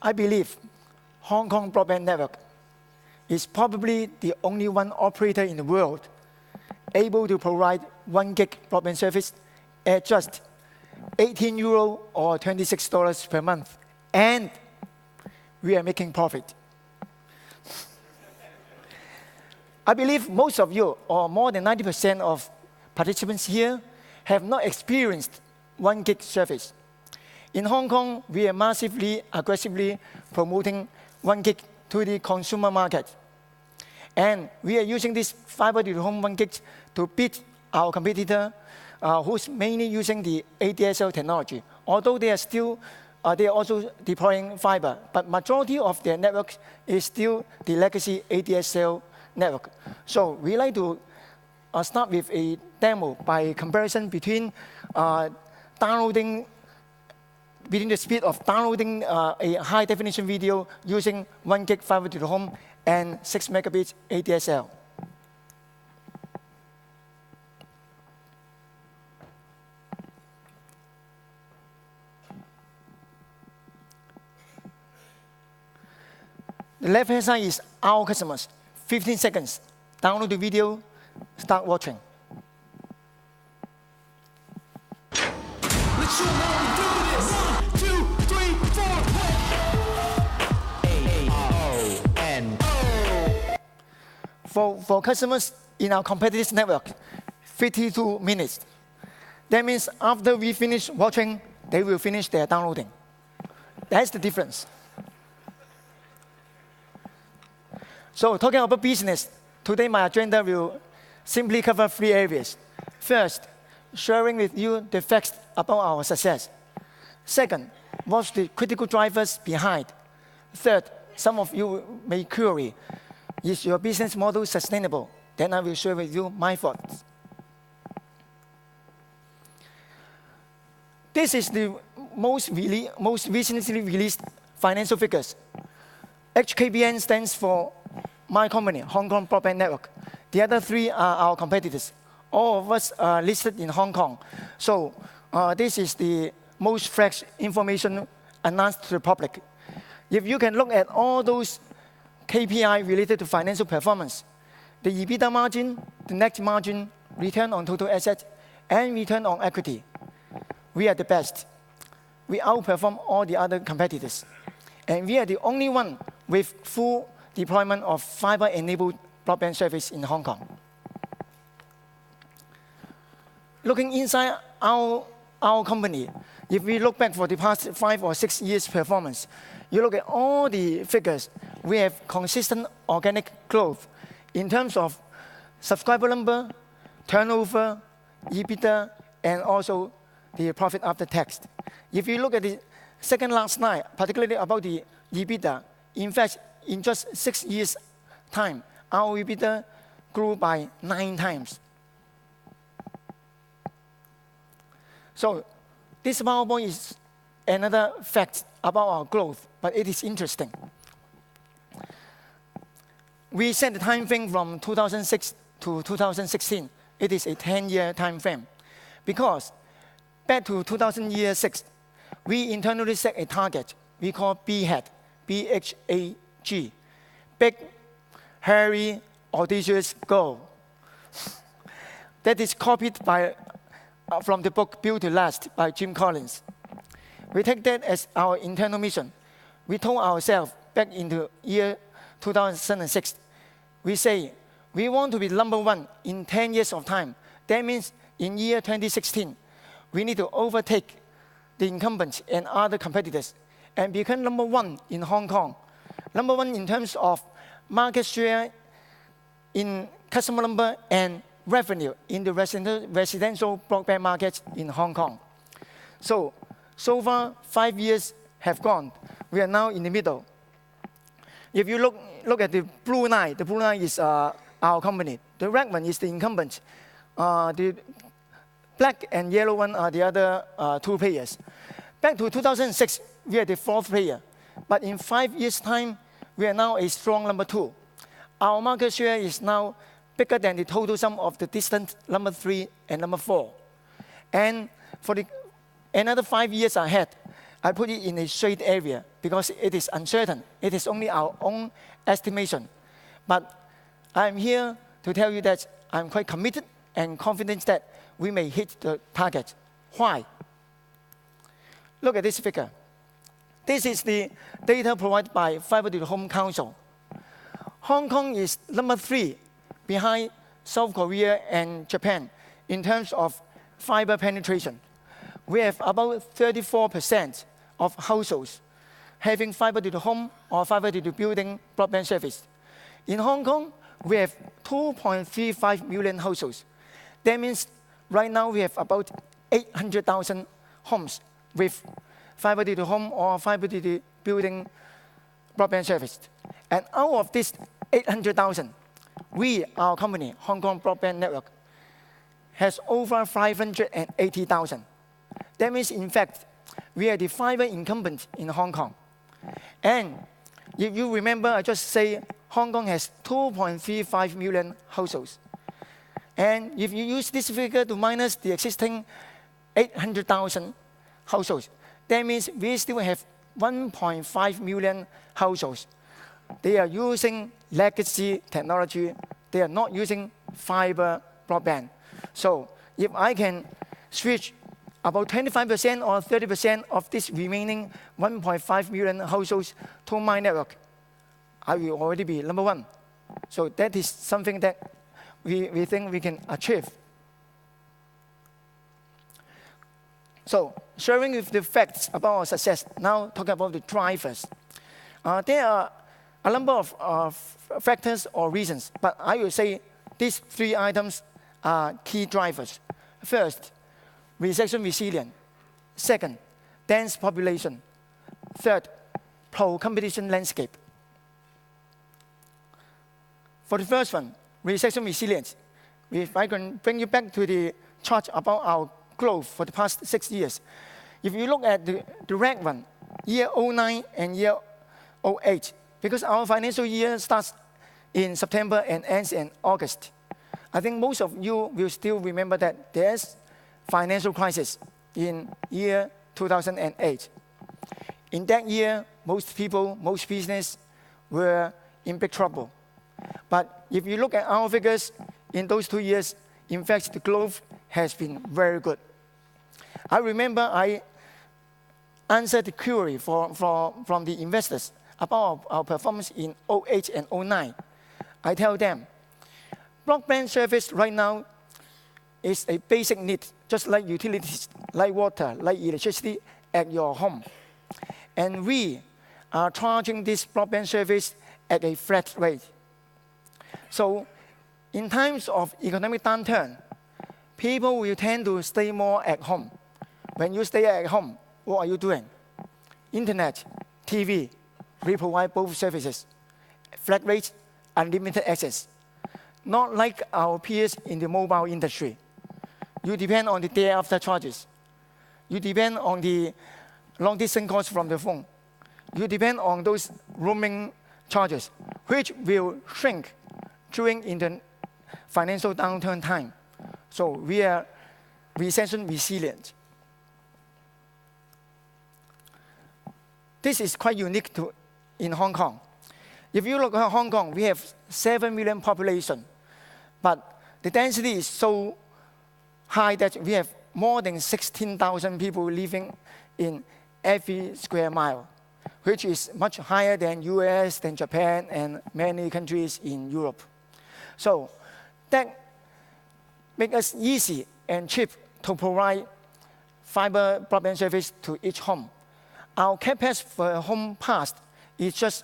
I believe Hong Kong Broadband Network is probably the only one operator in the world able to provide 1 gig broadband service at just €18 or $26 per month. And we are making profit. I believe most of you, or more than 90% of participants here, have not experienced 1 gig service. In Hong Kong, we are massively, aggressively promoting 1 gig to the consumer market. And we are using this fiber to the home 1 gig to beat our competitor, who's mainly using the ADSL technology. Although they are also deploying fiber, but majority of their network is still the legacy ADSL network. So we like to start with a demo by comparison between the speed of downloading a high-definition video using 1 gig fiber to the home and 6 megabits ADSL. The left-hand side is our customers. 15 seconds. Download the video, start watching. Let's show how we do this. 1, 2, 3, 4. For customers in our competitive network, 52 minutes. That means after we finish watching, they will finish their downloading. That's the difference. So talking about business, today my agenda will simply cover 3 areas. First, sharing with you the facts about our success. Second, what's the critical drivers behind. Third, some of you may query, is your business model sustainable? Then I will share with you my thoughts. This is the most recently released financial figures. HKBN stands for my company, Hong Kong Broadband Network. The other 3 are our competitors. All of us are listed in Hong Kong. So this is the most fresh information announced to the public. If you can look at all those KPI related to financial performance, the EBITDA margin, the net margin, return on total assets, and return on equity, we are the best. We outperform all the other competitors. And we are the only one with full deployment of fiber-enabled broadband service in Hong Kong. Looking inside our company, if we look back for the past 5 or 6 years' performance, you look at all the figures, we have consistent organic growth in terms of subscriber number, turnover, EBITDA, and also the profit after tax. If you look at the second last slide, particularly about the EBITDA, in fact, in just 6 years' time, our EBITDA grew by 9 times. So this PowerPoint is another fact about our growth, but it is interesting. We set the time frame from 2006 to 2016. It is a 10-year time frame. Because back to 2006, we internally set a target we call BHAG, B-H-A-G, big, hairy, audacious goal. That is copied from the book Built to Last by Jim Collins. We take that as our internal mission. We told ourselves back in the year 2006, we say, we want to be #1 in 10 years of time. That means in year 2016, we need to overtake the incumbents and other competitors and become #1 in Hong Kong. #1 in terms of market share, in customer number, and revenue in the residential broadband market in Hong Kong. So far, 5 years have gone. We are now in the middle. If you look at the blue line, the blue line is our company. The red one is the incumbent. The black and yellow one are the other 2 players. Back to 2006, we are the 4th player. But in 5 years' time, we are now a strong #2. Our market share is now bigger than the total sum of the distant #3 and #4. And for another 5 years ahead, I put it in a shade area. because it is uncertain. It is only our own estimation. But I'm here to tell you that I'm quite committed and confident that we may hit the target. Why? Look at this figure. This is the data provided by Fiber to the Home Council. Hong Kong is number 3 behind South Korea and Japan in terms of fiber penetration. We have about 34% of households having fiber to the home or fiber to the building broadband service. In Hong Kong, we have 2.35 million households. That means right now we have about 800,000 homes with fiber to the home or fiber to the building broadband service. And out of this 800,000, we, our company, Hong Kong Broadband Network, has over 580,000. That means, in fact, we are the fiber incumbent in Hong Kong. And if you remember, I just say Hong Kong has 2.35 million households. And if you use this figure to minus the existing 800,000 households, that means we still have 1.5 million households. They are using legacy technology. They are not using fiber broadband. So if I can switch about 25% or 30% of this remaining 1.5 million households to my network, I will already be number 1. So that is something that we think we can achieve. So sharing with the facts about our success, now talking about the drivers. There are a number of factors or reasons, but I will say these 3 items are key drivers. First, recession resilient. Second, dense population. Third, pro-competition landscape. For the first one, recession resilience. If I can bring you back to the chart about our growth for the past 6 years. If you look at the red one, year 09 and year 08, because our financial year starts in September and ends in August. I think most of you will still remember that there's financial crisis in year 2008. In that year, most people, most business were in big trouble. But if you look at our figures in those 2 years, in fact, the growth has been very good. I remember I answered the query from the investors about our performance in 08 and 09. I tell them, broadband service right now is a basic need, just like utilities, like water, like electricity at your home. And we are charging this broadband service at a flat rate. So in times of economic downturn, people will tend to stay more at home. When you stay at home, what are you doing? Internet, TV, we provide both services. Flat rate, unlimited access. Not like our peers in the mobile industry. You depend on the day after charges. You depend on the long distance calls from the phone. You depend on those roaming charges, which will shrink during in the financial downturn time. So we are recession resilient. This is quite unique in Hong Kong. If you look at Hong Kong, we have 7 million population, but the density is so high that we have more than 16,000 people living in every square mile, which is much higher than US, than Japan, and many countries in Europe. So that makes us easy and cheap to provide fiber broadband service to each home. Our CapEx for a home passed is just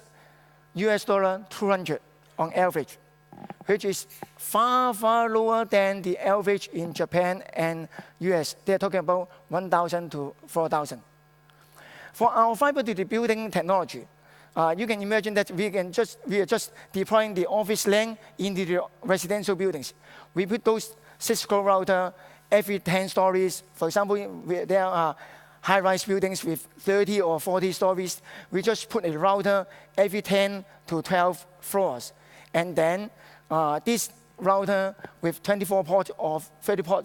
US $200 on average, which is far, far lower than the average in Japan and US. They're talking about 1,000 to 4,000. For our fiber to the building technology, you can imagine that we are just deploying the office LAN into the residential buildings. We put those Cisco router every 10 stories. For example, there are high-rise buildings with 30 or 40 stories. We just put a router every 10 to 12 floors. And then this router with 24 ports or 34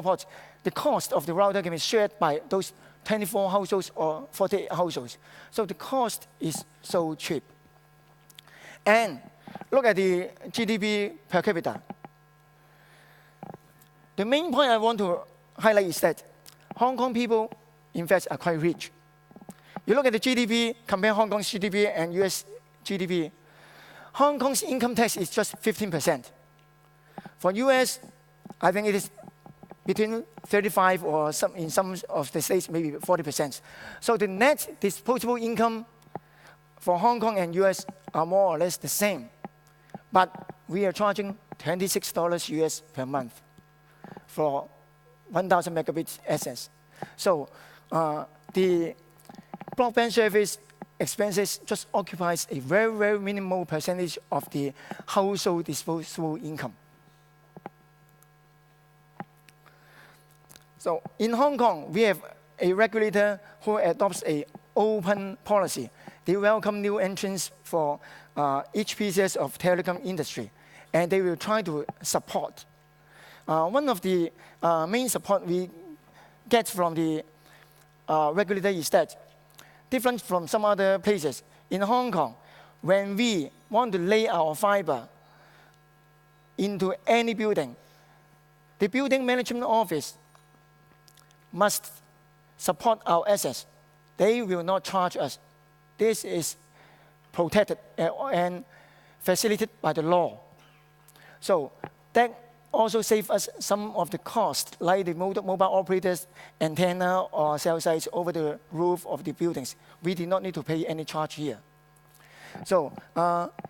ports, the cost of the router can be shared by those 24 households or 48 households. So the cost is so cheap. And look at the GDP per capita. The main point I want to highlight is that Hong Kong people, in fact, are quite rich. You look at the GDP, compare Hong Kong's GDP and US GDP. Hong Kong's income tax is just 15%. For US, I think it is between 35 or in some of the states, maybe 40%. So the net disposable income for Hong Kong and US are more or less the same. But we are charging $26 US per month for 1,000 megabits access. So the broadband service expenses just occupies a very, very minimal percentage of the household disposable income. So in Hong Kong, we have a regulator who adopts an open policy. They welcome new entrants for each pieces of telecom industry, and they will try to support. One of the main support we get from the regulator is that, different from some other places, in Hong Kong, when we want to lay our fiber into any building, the building management office must support our access. They will not charge us. This is protected and facilitated by the law. So that also saves us some of the cost, like the mobile operators, antenna or cell sites over the roof of the buildings. We did not need to pay any charge here. So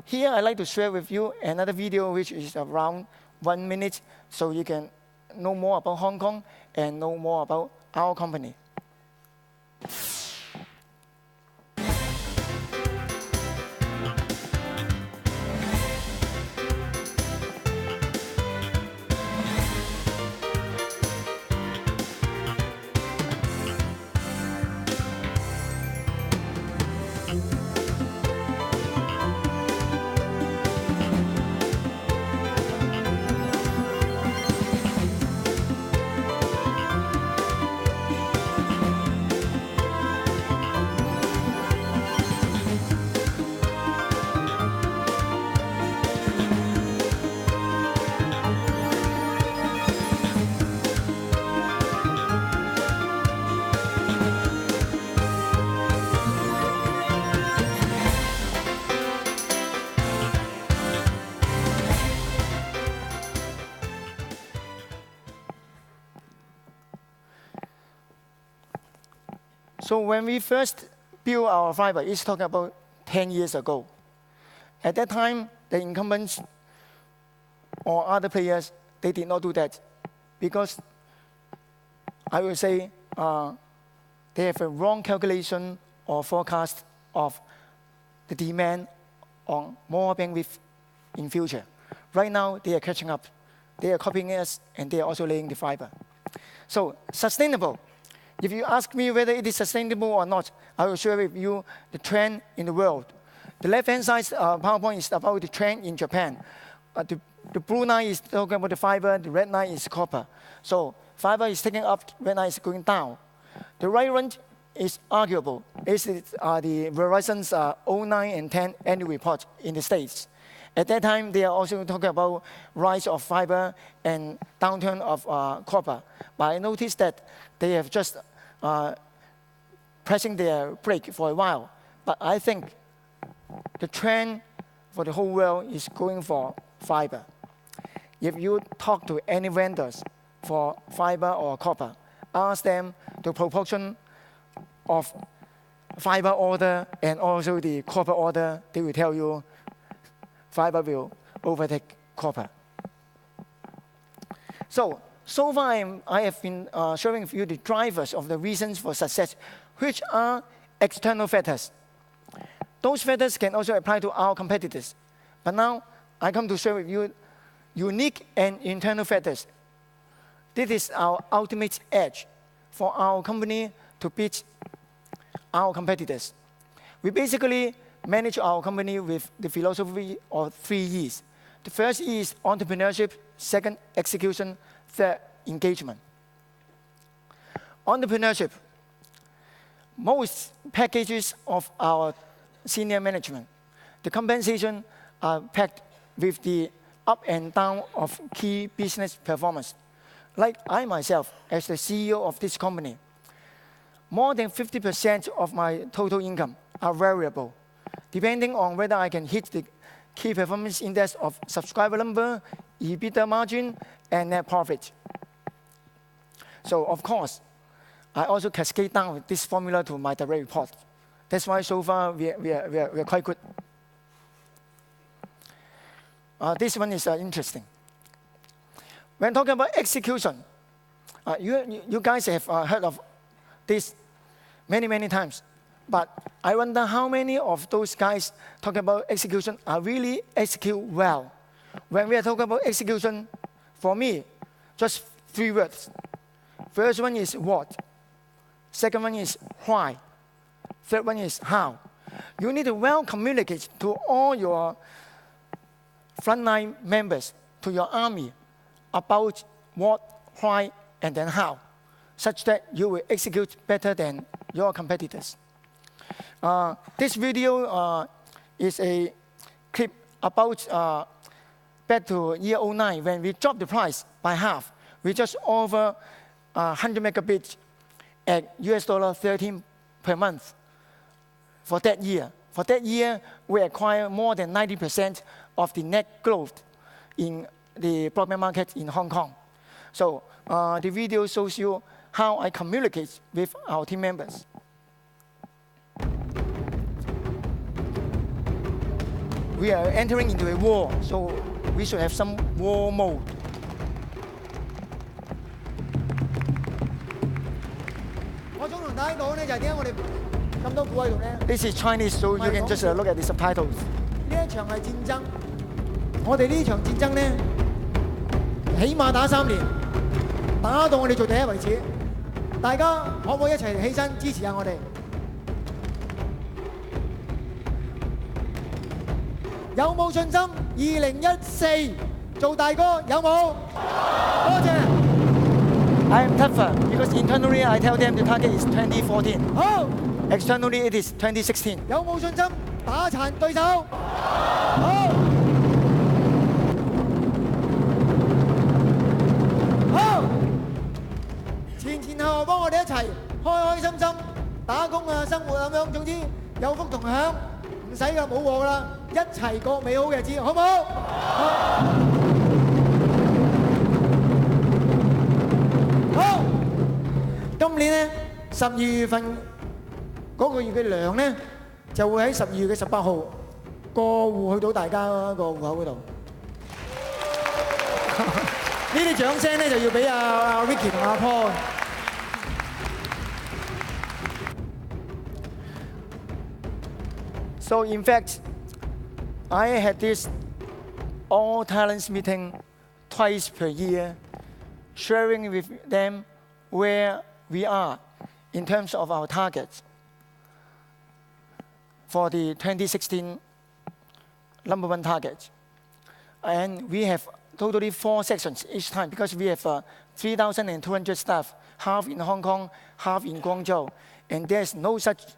here I'd like to share with you another video which is around 1 minute, so you can know more about Hong Kong and know more about our company. So when we first built our fiber, it's talking about 10 years ago. At that time, the incumbents or other players, they did not do that because I will say they have a wrong calculation or forecast of the demand on more bandwidth in future. Right now, they are catching up. They are copying us, and they are also laying the fiber. So sustainable. If you ask me whether it is sustainable or not, I will share with you the trend in the world. The left-hand side PowerPoint is about the trend in Japan. The blue line is talking about the fiber, the red line is copper. So fiber is taking up, red line is going down. The right one is arguable. This is the Verizon's 09 and 10 annual report in the States. At that time, they are also talking about rise of fiber and downturn of copper. But I noticed that they have just pressing their brake for a while. But I think the trend for the whole world is going for fiber. If you talk to any vendors for fiber or copper, ask them the proportion of fiber order and also the copper order, they will tell you fiber will overtake copper. So far I have been sharing with you the drivers of the reasons for success, which are external factors. Those factors can also apply to our competitors. But now I come to share with you unique and internal factors. This is our ultimate edge for our company to beat our competitors. We basically manage our company with the philosophy of 3 E's. The first E is entrepreneurship, second, execution, third, engagement. Entrepreneurship. Most packages of our senior management, the compensation are packed with the up and down of key business performance. Like I myself, as the CEO of this company, more than 50% of my total income are variable, depending on whether I can hit the key performance index of subscriber number, EBITDA margin, and net profit. So of course, I also cascade down this formula to my direct report. That's why so far we are quite good. This one is interesting. When talking about execution, you guys have heard of this many times. But I wonder how many of those guys talking about execution are really execute well. When we are talking about execution, for me, just 3 words. First one is what. Second one is why. Third one is how. You need to well communicate to all your frontline members, to your army, about what, why, and then how, such that you will execute better than your competitors. This video is a clip about back to year 2009 when we dropped the price by half. We just offer 100 megabits at US dollar 13 per month for that year. For that year, we acquired more than 90% of the net growth in the broadband market in Hong Kong. So the video shows you how I communicate with our team members. We are entering into a war, so we should have some war mode. This is Chinese, so you can just look at the subtitles. 呢一場係戰爭，我哋呢場戰爭呢，起碼打3年，打到我哋做第一為止。大家可唔可以一齊起身支持下我哋？有冇信心？2014做大哥有冇？多謝。I am tougher because internally I tell them the target is 2014. 好。Externally it is 2016. 有冇信心打殘對手？好。好。前後幫我哋一齊開開心心打工啊，生活咁樣，總之有福同享，唔使㗎，冇禍㗎啦，一齊過美好嘅日子，好唔好？好。今年咧12月份嗰個月嘅糧咧，就會喺12月嘅18號過戶去到大家個戶口嗰度。呢啲掌聲咧就要俾阿 Ricky 同阿 Paul。So in fact, I had this all talents meeting twice per year, sharing with them where we are in terms of our targets for the 2016 #1 target. And we have totally 4 sections each time because we have 3,200 staff, half in Hong Kong, half in Guangzhou. And there's no such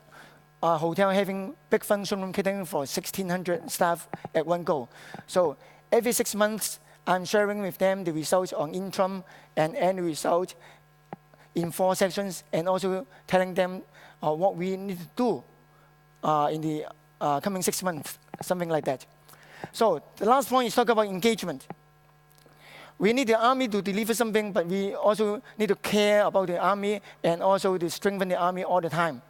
hotel having big function room catering for 1,600 staff at one go. So every 6 months, I'm sharing with them the results on interim and end result in 4 sections, and also telling them what we need to do in the coming 6 months, something like that. So the last point is talk about engagement. We need the army to deliver something, but we also need to care about the army and also to strengthen the army all the time.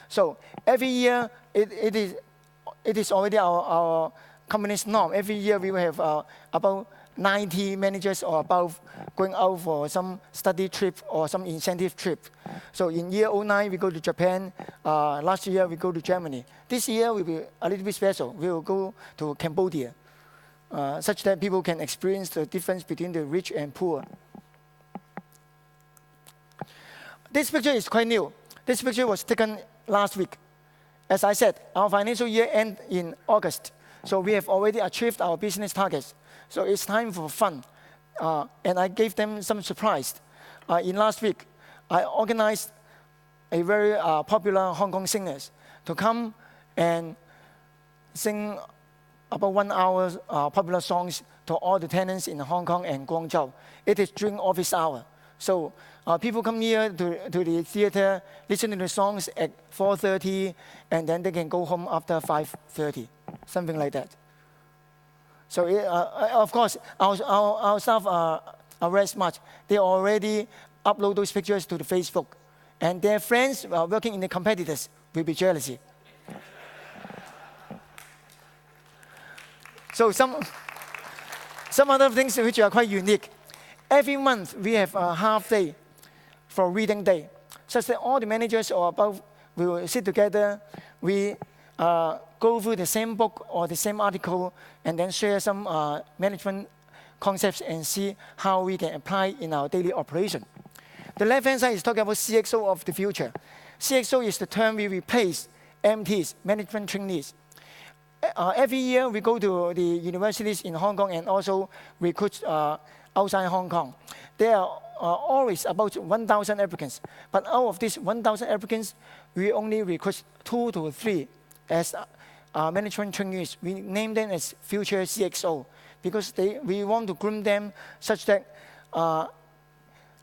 So every year, it is already our company's norm. Every year we will have about 90 managers or above going out for some study trip or some incentive trip. So in year 2009, we go to Japan. Last year, we go to Germany. This year will be a little bit special. We will go to Cambodia, such that people can experience the difference between the rich and poor. This picture is quite new. This picture was taken last week. As I said, our financial year ends in August. So we have already achieved our business targets. So it's time for fun. And I gave them some surprise. In last week, I organized a very popular Hong Kong singers to come and sing about 1 hour popular songs to all the tenants in Hong Kong and Guangzhou. It is during office hour. So people come here to the theater, listen to the songs at 4:30, and then they can go home after 5:30, something like that. So of course, our staff are very smart. They already upload those pictures to the Facebook, and their friends working in the competitors will be jealousy. So some other things which are quite unique. Every month we have a half day for reading day, such that all the managers or above will sit together. We go through the same book or the same article and then share some management concepts and see how we can apply in our daily operation. The left-hand side is talking about CXO of the future. CXO is the term we replace MTs, management trainees. Every year we go to the universities in Hong Kong and also recruit outside Hong Kong. There are always about 1,000 applicants. But out of these 1,000 applicants, we only recruit 2 to 3 as management trainees. We name them as future CXO because we want to groom them such that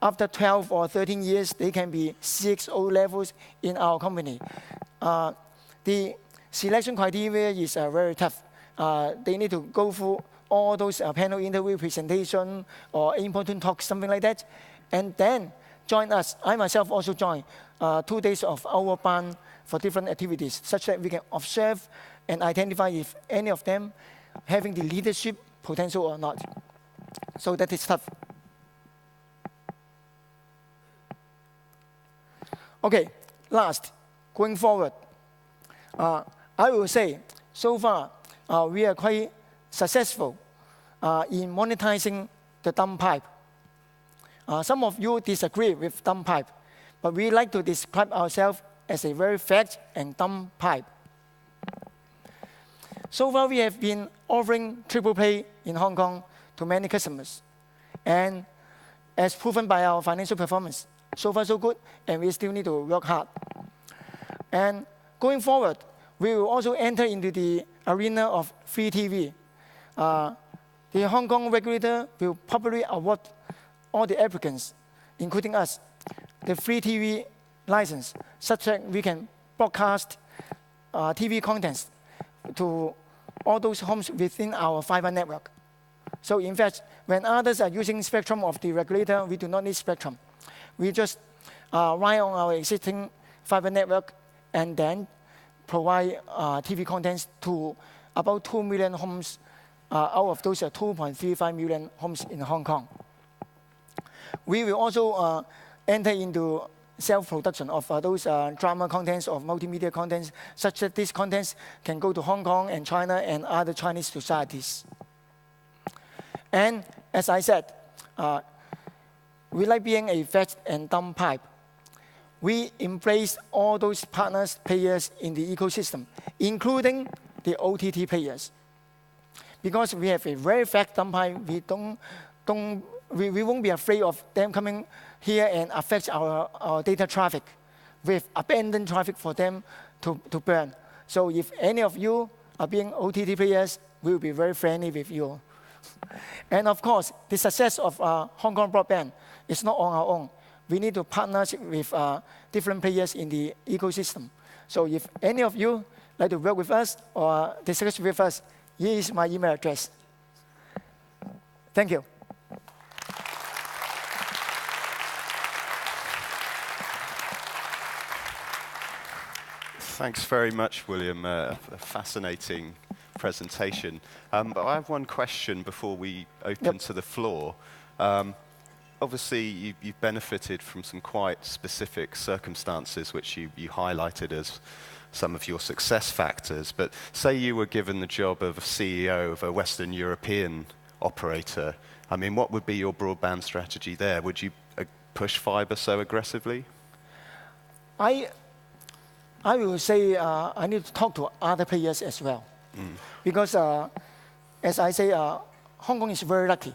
after 12 or 13 years, they can be CXO levels in our company. The selection criteria is very tough. They need to go through all those panel interview, presentation, or important talks, something like that, and then join us. I myself also join 2 days of our ban for different activities, such that we can observe and identify if any of them having the leadership potential or not. So that is tough. Okay, last, going forward, I will say, so far, we are quite successful in monetizing the dumb pipe. Some of you disagree with dumb pipe, but we like to describe ourselves as a very fat and dumb pipe. So far, we have been offering triple play in Hong Kong to many customers. And as proven by our financial performance, so far so good, and we still need to work hard. And going forward, we will also enter into the arena of free TV. The Hong Kong regulator will probably award all the applicants, including us, the free TV license, such that we can broadcast TV contents to all those homes within our fiber network. So in fact, when others are using spectrum of the regulator, we do not need spectrum. We just rely on our existing fiber network and then provide TV contents to about 2 million homes out of those 2.35 million homes in Hong Kong. We will also enter into self-production of those drama contents or multimedia contents, such that these contents can go to Hong Kong and China and other Chinese societies. And as I said, we like being a fat and dumb pipe. We embrace all those partners, players in the ecosystem, including the OTT players. Because we have a very fat dumb pipe, we won't be afraid of them coming here and affect our data traffic with abandoned traffic for them to burn. So if any of you are being OTT players, we will be very friendly with you. And of course, the success of Hong Kong Broadband is not on our own. We need to partner with different players in the ecosystem. So if any of you like to work with us or discuss with us, here is my email address. Thank you. Thanks very much, William. A fascinating presentation. But I have one question before we open to the floor. Obviously, you've benefited from some quite specific circumstances, which you highlighted as some of your success factors. But say you were given the job of a CEO of a Western European operator. I mean, what would be your broadband strategy there? Would you push fiber so aggressively? I will say I need to talk to other players as well. Because, as I say, Hong Kong is very lucky.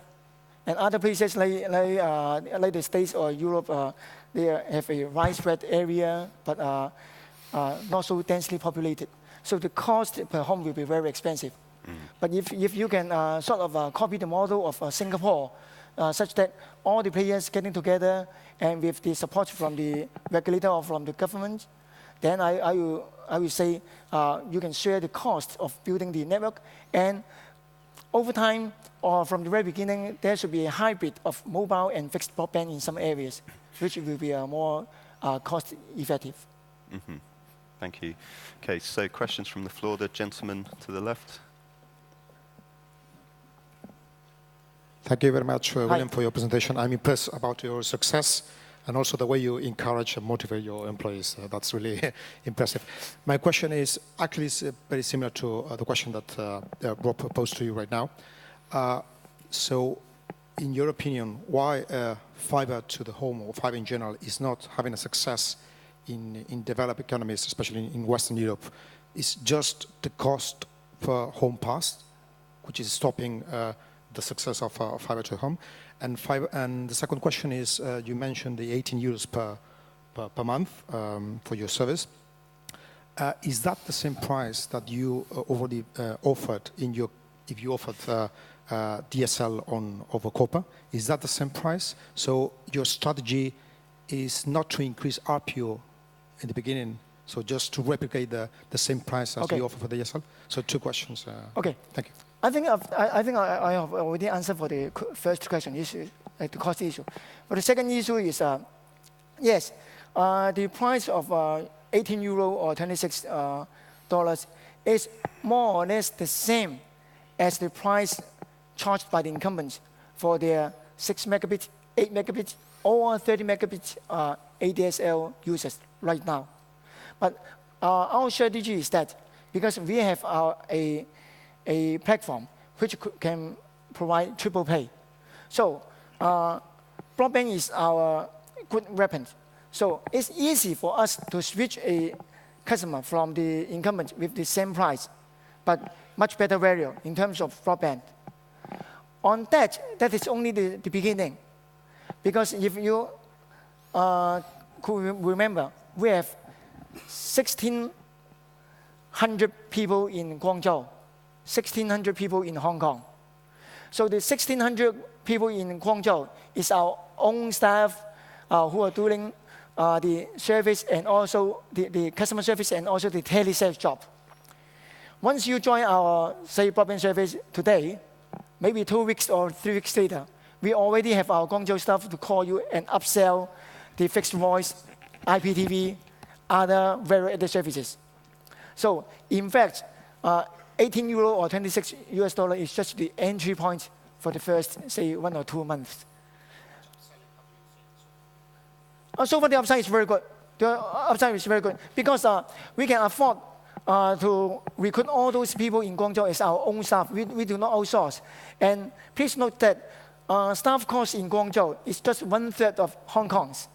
And other places like the States or Europe, they have a widespread area, but not so densely populated. So the cost per home will be very expensive. But if you can sort of copy the model of Singapore, such that all the players getting together and with the support from the regulator or from the government, then I will say you can share the cost of building the network. And over time, or from the very beginning, there should be a hybrid of mobile and fixed broadband in some areas, which will be more cost effective. Thank you. Okay, so questions from the floor. The gentleman to the left. Thank you very much, William, for your presentation. I'm impressed about your success and also the way you encourage and motivate your employees. That's really impressive. My question is actually very similar to the question that Rob posed to you right now. So, in your opinion, why fiber to the home or fiber in general is not having a success in developed economies, especially in Western Europe? Is just the cost per home passed, which is stopping the success of fiber to home? And the second question is, you mentioned the 18 euros per month for your service. Is that the same price that you already offered if you offered DSL over copper? Is that the same price? So your strategy is not to increase ARPU in the beginning, so just to replicate the same price as you offer for the DSL? So two questions. Okay. Thank you. I think I have already answered for the first question issue, the cost issue. But the second issue is, yes, the price of 18 euro or $26 is more or less the same as the price charged by the incumbents for their 6 megabit, 8 megabit, or 30 megabit ADSL users right now. But our strategy is that because we have a platform which can provide triple play. So broadband is our good weapon. So it's easy for us to switch a customer from the incumbent with the same price, but much better value in terms of broadband. On that is only the beginning. Because if you could remember, we have 1,600 people in Guangzhou, 1,600 people in Hong Kong. So the 1,600 people in Guangzhou is our own staff who are doing the service and also the customer service and also the telesales job. Once you join our, say, broadband service today, maybe 2 weeks or 3 weeks later, we already have our Guangzhou staff to call you and upsell the fixed voice, IPTV, other value-added services. So, in fact, 18 euro or $26 is just the entry point for the first, say, 1 or 2 months. So far, the upside is very good. The upside is very good because we can afford to recruit all those people in Guangzhou as our own staff. We do not outsource. And please note that staff cost in Guangzhou is just 1/3 of Hong Kong's.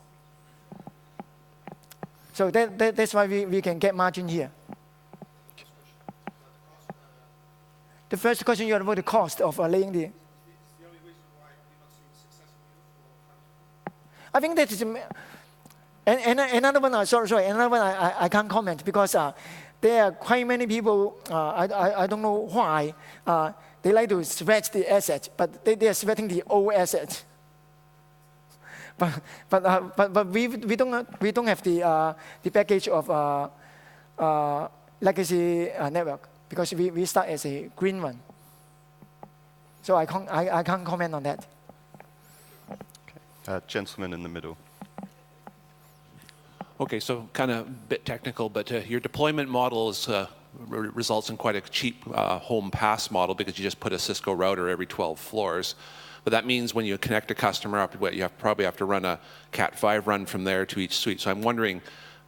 So that's why we can get margin here. The first question you had about the cost of laying the... I think that is... another one, another one I can't comment because there are quite many people, I don't know why, they like to sweat the asset, but they are sweating the old asset. But we don't have the package of legacy network because we start as a green one. So I can't comment on that. Okay. Gentleman in the middle. Okay, so kind of a bit technical, but your deployment model is, results in quite a cheap home pass model because you just put a Cisco router every 12 floors. But that means when you connect a customer up, you probably have to run a Cat5 run from there to each suite. So I'm wondering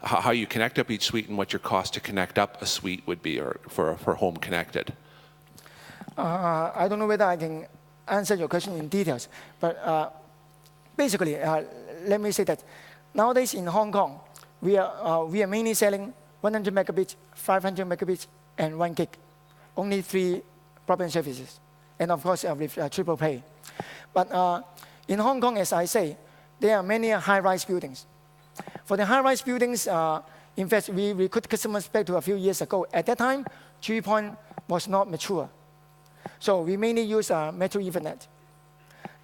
how you connect up each suite and what your cost to connect up a suite would be or for home connected. I don't know whether I can answer your question in details, but basically, let me say that nowadays in Hong Kong, we are mainly selling 100 megabits, 500 megabits, and 1 gig. Only 3 broadband services. And of course, with triple play. But in Hong Kong, as I say, there are many high-rise buildings. For the high-rise buildings, in fact, we recruit customers back to a few years ago. At that time, 3-point was not mature. So we mainly use Metro Ethernet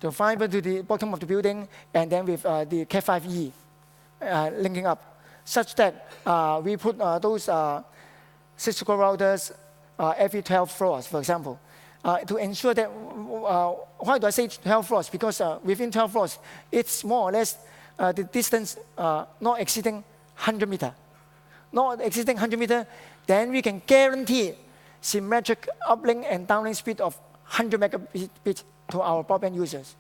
to fiber to the bottom of the building, and then with the Cat5e linking up, such that we put those Cisco routers every 12 floors, for example, to ensure that, why do I say 12 floors? Because within 12 floors, it's more or less the distance not exceeding 100 meters. Not exceeding 100 meters, then we can guarantee symmetric uplink and downlink speed of 100 megabits to our broadband users.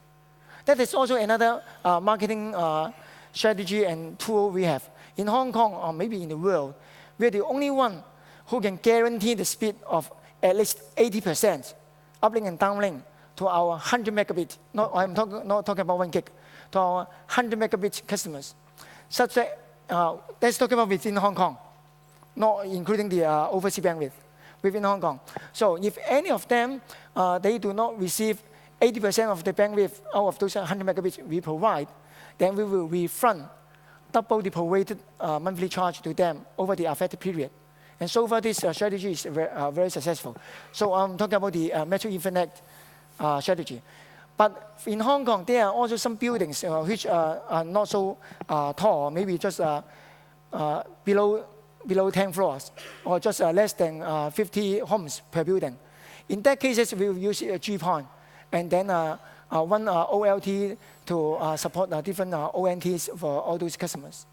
That is also another marketing strategy and tool we have. In Hong Kong, or maybe in the world, we're the only one who can guarantee the speed of at least 80% uplink and downlink to our 100 megabit, I'm not talking about 1 gig, to our 100 megabit customers. Such that, let's talk about within Hong Kong, not including the overseas bandwidth, within Hong Kong. So if any of them, they do not receive 80% of the bandwidth out of those 100 megabits we provide, then we will refund double the prorated monthly charge to them over the affected period. And so far, this strategy is very successful. So I'm talking about the Metro Ethernet strategy. But in Hong Kong, there are also some buildings which are not so tall, maybe just below 10 floors, or just less than 50 homes per building. In that case, we will use a G-point, and then one OLT to support different ONTs for all those customers.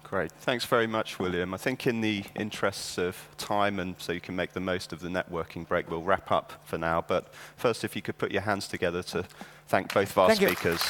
Great. Thanks very much, William. I think in the interests of time and so you can make the most of the networking break, we'll wrap up for now. But first, if you could put your hands together to thank both of our speakers.